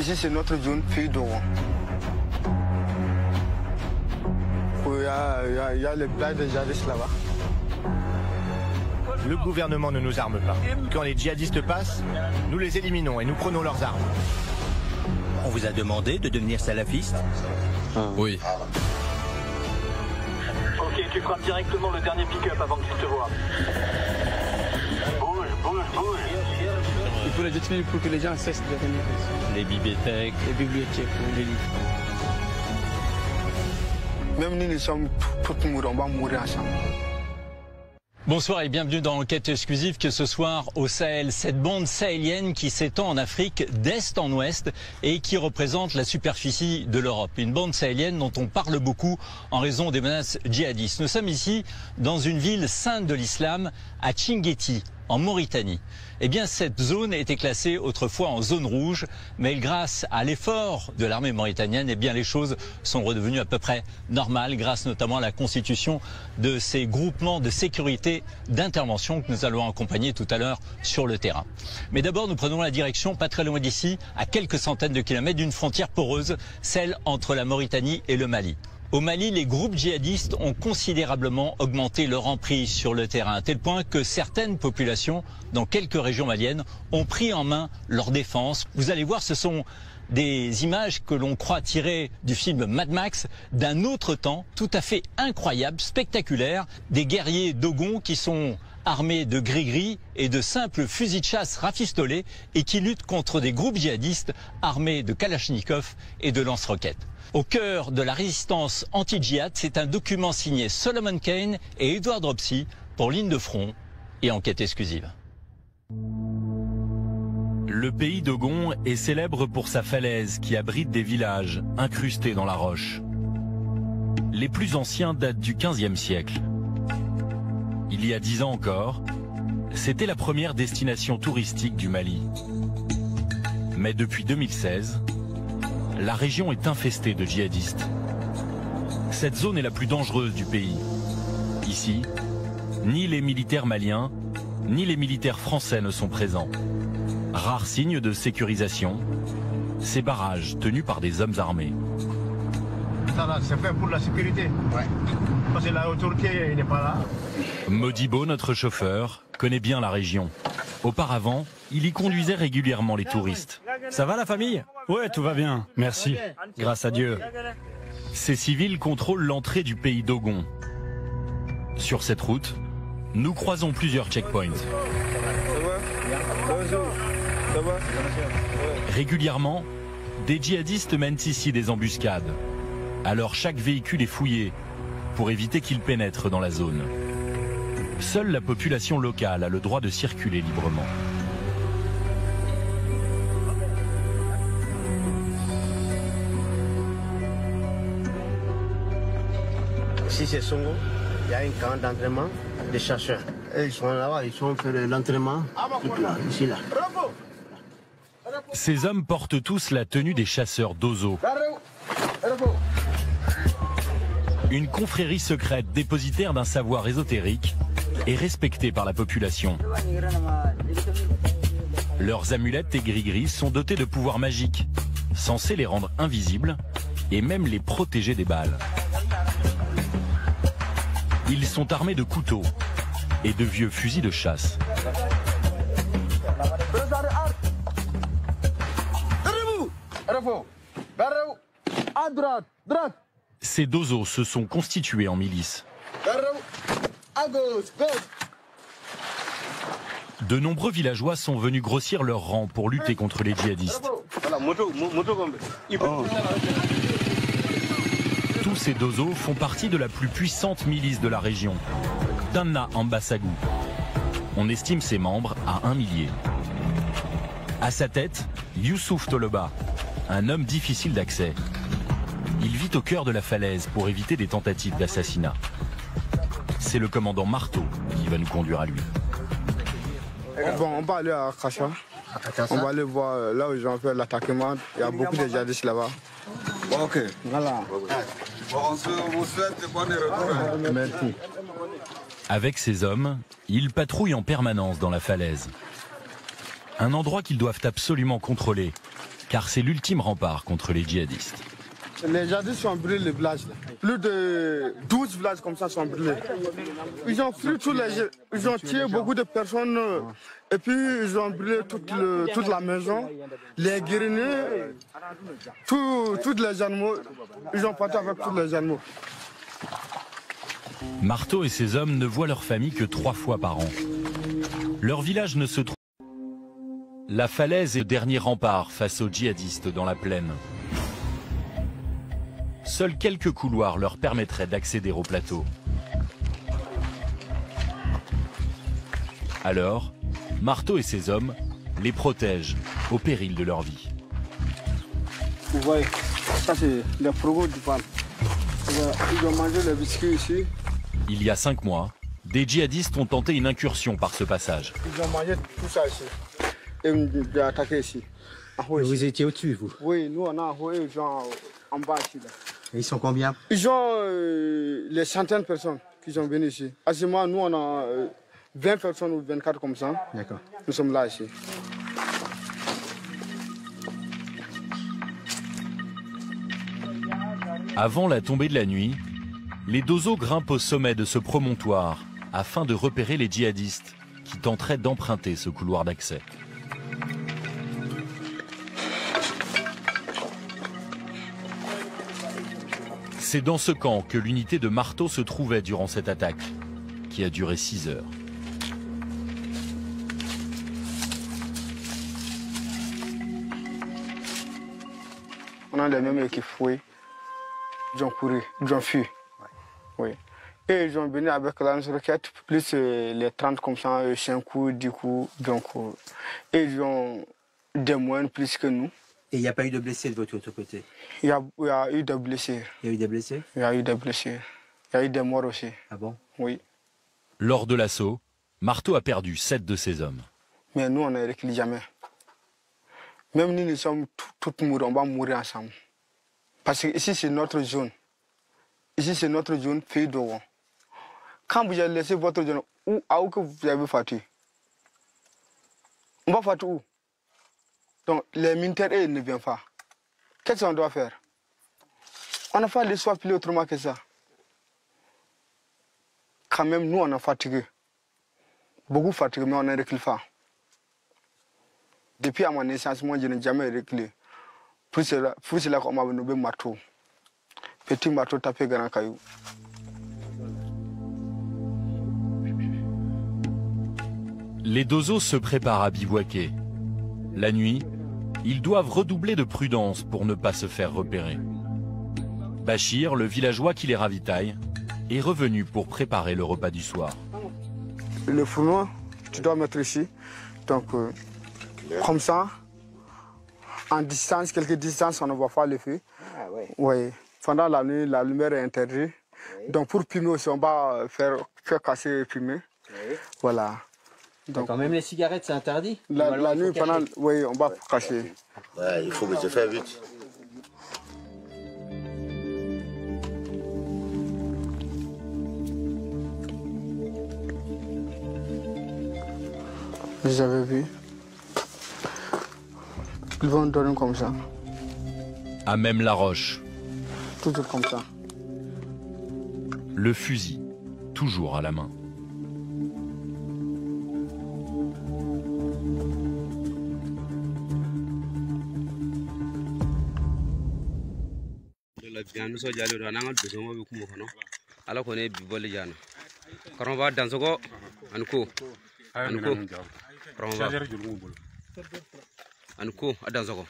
Ici, c'est notre zone pays d'Ogon. Il y a les plages de djihadistes là-bas. Le gouvernement ne nous arme pas. Quand les djihadistes passent, nous les éliminons et nous prenons leurs armes. On vous a demandé de devenir salafiste? Oui. Ok, tu frappes directement le dernier pick-up avant qu'il te voie. Bouge, bouge, bouge. Il faut les détenir pour que les gens cessent de venir ici. Les bibliothèques. Les bibliothèques, les livres. Même nous sommes tous morts, on va mourir ensemble. Bonsoir et bienvenue dans Enquête exclusive, que ce soir au Sahel, cette bande sahélienne qui s'étend en Afrique d'est en ouest et qui représente la superficie de l'Europe. Une bande sahélienne dont on parle beaucoup en raison des menaces djihadistes. Nous sommes ici dans une ville sainte de l'islam, à Tchinguetti, en Mauritanie. Eh bien, cette zone était classée autrefois en zone rouge, mais grâce à l'effort de l'armée mauritanienne, eh bien, les choses sont redevenues à peu près normales, grâce notamment à la constitution de ces groupements de sécurité d'intervention que nous allons accompagner tout à l'heure sur le terrain. Mais d'abord, nous prenons la direction, pas très loin d'ici, à quelques centaines de kilomètres d'une frontière poreuse, celle entre la Mauritanie et le Mali. Au Mali, les groupes djihadistes ont considérablement augmenté leur emprise sur le terrain, à tel point que certaines populations, dans quelques régions maliennes, ont pris en main leur défense. Vous allez voir, ce sont des images que l'on croit tirées du film Mad Max, d'un autre temps, tout à fait incroyable, spectaculaire, des guerriers Dogon qui sont armés de gris-gris et de simples fusils de chasse rafistolés et qui luttent contre des groupes djihadistes armés de kalachnikov et de lance-roquettes. Au cœur de la résistance anti-djihad, c'est un document signé Solomon Kane et Edouard Dropsy pour Ligne de Front et Enquête exclusive. Le pays d'Ogon est célèbre pour sa falaise qui abrite des villages incrustés dans la roche. Les plus anciens datent du XVe siècle. Il y a 10 ans encore, c'était la première destination touristique du Mali. Mais depuis 2016, la région est infestée de djihadistes. Cette zone est la plus dangereuse du pays. Ici, ni les militaires maliens, ni les militaires français ne sont présents. Rare signe de sécurisation, ces barrages tenus par des hommes armés. Ça là, c'est fait pour la sécurité. Ouais. Parce que l'autorité n'est pas là. Modibo, notre chauffeur, connaît bien la région. Auparavant, il y conduisait régulièrement les touristes. Ça va la famille? Ouais, tout va bien, merci. Grâce à Dieu. Ces civils contrôlent l'entrée du pays d'Ogon. Sur cette route, nous croisons plusieurs checkpoints. Régulièrement, des djihadistes mènent ici des embuscades. Alors chaque véhicule est fouillé pour éviter qu'il pénètre dans la zone. Seule la population locale a le droit de circuler librement. Ici c'est Songo, il y a un camp d'entraînement des chasseurs. Et ils sont là-bas, ils sont fait l'entraînement ici là. Ces hommes portent tous la tenue des chasseurs d'Ozo. Une confrérie secrète dépositaire d'un savoir ésotérique et respectée par la population. Leurs amulettes et gris-gris sont dotés de pouvoirs magiques, censés les rendre invisibles et même les protéger des balles. Ils sont armés de couteaux et de vieux fusils de chasse. Ces dozos se sont constitués en milice. De nombreux villageois sont venus grossir leurs rangs pour lutter contre les djihadistes. Tous ces dozos font partie de la plus puissante milice de la région, Tanna Ambasagou. On estime ses membres à 1 millier. À sa tête, Youssouf Toloba, un homme difficile d'accès. Il vit au cœur de la falaise pour éviter des tentatives d'assassinat. C'est le commandant Marteau qui va nous conduire à lui. Bon, on va aller à Kacha. On va aller voir là où ils ont fait l'attaquement. Il y a beaucoup de djihadistes là-bas. Ok. Voilà. On vous souhaite bonne retour. Merci. Avec ces hommes, ils patrouillent en permanence dans la falaise. Un endroit qu'ils doivent absolument contrôler, car c'est l'ultime rempart contre les djihadistes. Les djihadistes ont brûlé les villages. Plus de 12 villages comme ça sont brûlés. Ils ont pris ils ont tué beaucoup de personnes et puis ils ont brûlé toute la maison, les greniers, tous les animaux. Ils ont parti avec tous les animaux. Marteau et ses hommes ne voient leur famille que 3 fois par an. Leur village ne se trouve. La falaise est le dernier rempart face aux djihadistes dans la plaine. Seuls quelques couloirs leur permettraient d'accéder au plateau. Alors, Marteau et ses hommes les protègent au péril de leur vie. Vous voyez, ça c'est les frugaux du pan. Ils ont mangé les biscuits ici. Il y a 5 mois, des djihadistes ont tenté une incursion par ce passage. Ils ont mangé tout ça ici. Et ils ont attaqué ici. Vous étiez au-dessus, vous? Oui, nous on a envoyé les gens en bas ici. Là. Et ils sont combien? Ils ont les centaines de personnes qui sont venues ici. À ce moment, nous on a 20 personnes ou 24 comme ça. D'accord. Nous sommes là ici. Avant la tombée de la nuit, les dozos grimpent au sommet de ce promontoire afin de repérer les djihadistes qui tenteraient d'emprunter ce couloir d'accès. C'est dans ce camp que l'unité de Marteau se trouvait durant cette attaque, qui a duré 6 heures. On a les mêmes qui fouillent. Ils ont couru, ils ont fui. Oui. Et ils ont venu avec la lance-roquette, plus les 30 comme ça, 5 coups, 10 coups. Donc, et ils ont des moyens plus que nous. Et il n'y a pas eu de blessés de votre côté? Il y a eu des blessés. Il y a eu des blessés? Il y a eu des blessés. Il y a eu des morts aussi. Ah bon? Oui. Lors de l'assaut, Marteau a perdu 7 de ses hommes. Mais nous, on ne recule jamais. Même nous sommes tous mourants, on va mourir ensemble. Parce que ici, c'est notre zone. Ici, c'est notre zone, pays d'Oran. Quand vous avez laissé votre zone, où que vous avez fatigué? On va fatiguer où? Donc, les militaires, ils ne viennent pas. Qu'est-ce qu'on doit faire? On n'a pas le choix plus autrement que ça. Quand même, nous, on est fatigués. Beaucoup fatigués, mais on ne recule pas. Depuis à ma naissance, moi, je n'ai jamais reculé. Pour cela qu'on m'a nommé marteau. Petit marteau tapé grand caillou. Les dozos se préparent à bivouaquer. La nuit, ils doivent redoubler de prudence pour ne pas se faire repérer. Bachir, le villageois qui les ravitaille, est revenu pour préparer le repas du soir. Le fourneau, tu dois mettre ici. Donc, comme ça, en distance, quelques distances, on ne voit pas le feu. Ah, ouais. Oui. Pendant la nuit, la lumière est interdite. Oui. Donc, pour fumer aussi, on va faire casser et fumer. Oui. Voilà. Donc, quand même les cigarettes, c'est interdit? La nuit, pendant, oui, on va cacher. Ouais, il faut que je fasse vite. Vous avez vu? Ils vont donner comme ça. À même la roche. Toujours comme ça. Le fusil, toujours à la main. Anko adanzoko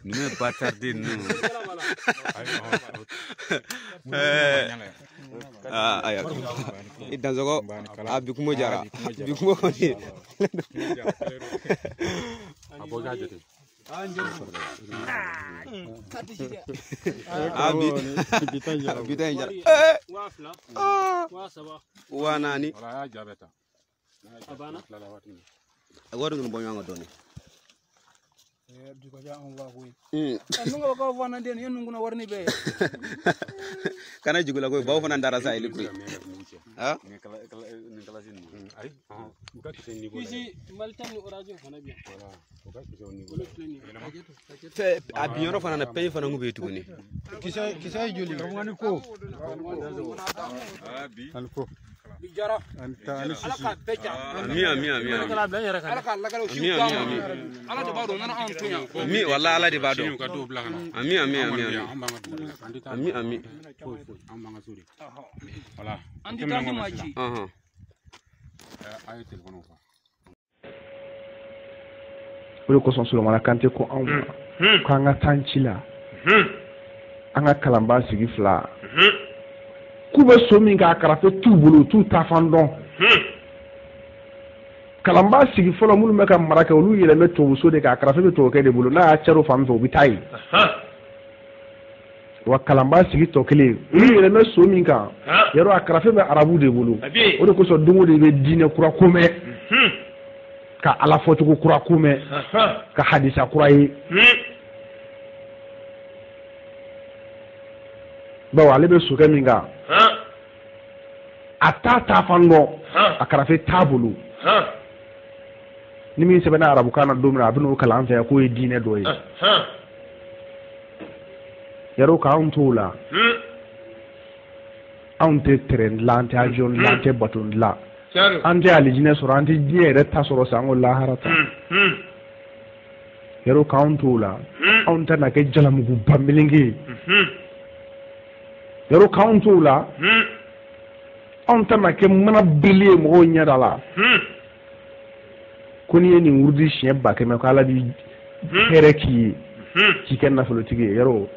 Nous ne pas tarder nous. Et dans un à Bikumo Jara. Bikumo. Wanani agora não banho doni kana jigula ko bawo fana ndara sa ili ha abiyon fana na pay fana ngube tuguni kisa joli ngani ko alko bijara alaka pecha mi wala ala di bado ami wala andi tangi maji ay telefono fa wala ko son solo kante ko an ko anga tanchila anga kalamba sigi fla kube somi nga karafe tu bulu tu tafandon kalamba sigi folo mulu meka maraka olu yele me to so de ka karafe be to ke de bulu na chero fam to bitai wa kalamba sigi to kele olu yele me somi nga yero akarafe be arabu de bulu o de ko so dungu de be dine kura kome ka ala fotu ko kura kome ka hadisa kura yi bawa lebe suka minga atata fango akarafe tabulu ni min sebe na arabu kana domina abinu kala anfa ko e dine doye yaro ka on tola on te tren lante ajon lante baton la ante alijine soro ante die reta soro sango la harata yaro ka on tola on ta na ke jalamugu bamilingi yaro kauntu la on tama ke mana bilie mo nyada la kuni ni wurdi chien ba ke me kala di here ki ken na folo tigi yaro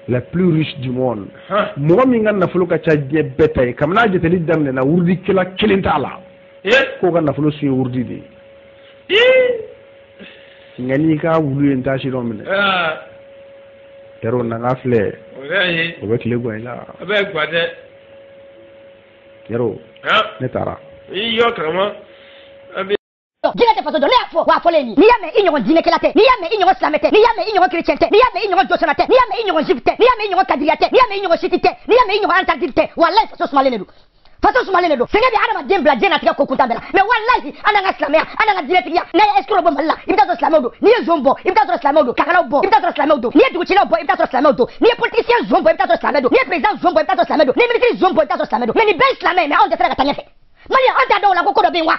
la plus riche du monde mo mi ngan na folo ka chaje betay kam na jete li damne na wurdi kila kilinta la ko gan na folo su wurdi di ngani ka wulu en tashi do mine yaro na ngafle o be kile gwa ila abe gwade yaro ne tara iyo kama abe dina te fato donner fo wa foleni ni yame inyo dine kelate ni yame inyo slamete ni yame inyo chrétienté ni yame inyo dosonate ni yame inyo jifte ni yame inyo kadriate ni yame inyo shitite ni yame inyo antadite wallahi fato smalene do fato smalene do senge bi adama dembla jena tika ko kutabela mais wallahi ananga slamea ananga diretia na escro bo malla ibta to slamodo ni zombo ibta to slamodo kakala bo ibta to slamodo ni duchila bo ibta to slamodo ni politicien zombo ibta to slamodo ni président zombo ibta to slamodo ni ministre zombo ibta to slamodo mais ni ben slamé mais on te frère katanyefe mali on ta do la ko do binwa